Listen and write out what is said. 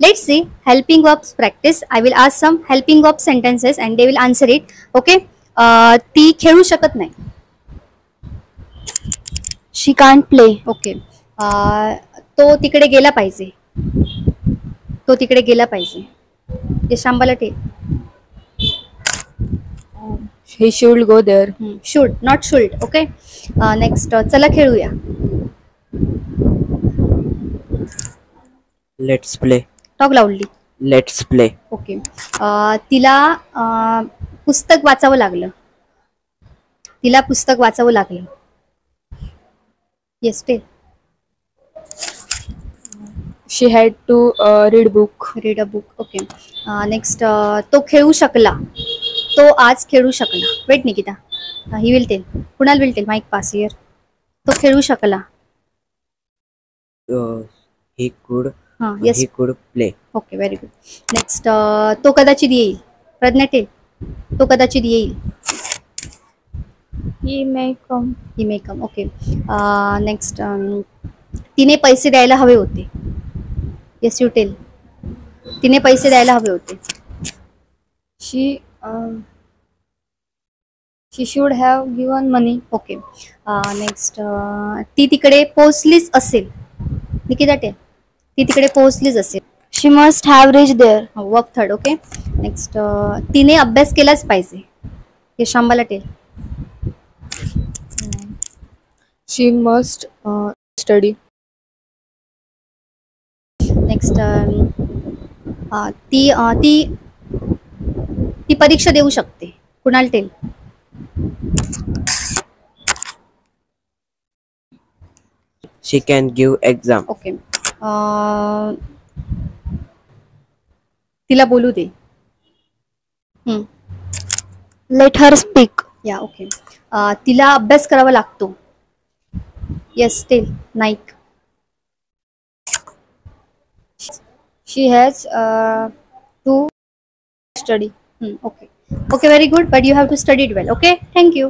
Let's see helping verbs practice. I will ask some helping verb sentences and they will answer it. Okay. ती खेळू शकत नाही. She can't play. Okay. तो तिकडे गेला पाहिजे. तो तिकडे गेला पाहिजे. ते शांबाला टे. He should go there. Should not should. Okay. Next चला खेळूया. Let's play. Talk loudly. Let's play. Okay. तिला पुस्तक वाचावं लागलं. तिला पुस्तक वाचावं लागलं. Yes tell. She had to read book. Read a book. Okay. Next तो खेळू शकला. तो आज खेळू शकला. Wait Nikita. He will tell. Kunal will tell. Mike pass here. तो खेळू शकला. He could. हां yes. He could play. Okay very good. Next तो कदाचित येईल. प्रज्ञा टेल. तो कदाचित येईल. He may come. He may come. Okay. Next तिने पैसे द्यायला हवे होते. Yes you tell. तिने पैसे द्यायला हवे होते. She should have given money. Okay. Next ती तिकडे पोहोचलीच असेल. निकिता टेल. ती तिकडे पोहोचलीच असेल. She must have reached there. Work third. Okay. Next तिने अभ्यास केलाच पाहिजे. हे Shambala tell. She must study. Next ती ती ती परीक्षा देऊ शकते. Kunal tell. She can give exam. Okay. तिला बोलू दे. Let her speak. या ओके. तिला अभ्यास करावा लागतो. Yes tell. Naik. She has to study. Okay. Okay, very good. But you have to study it well. Okay. Thank you.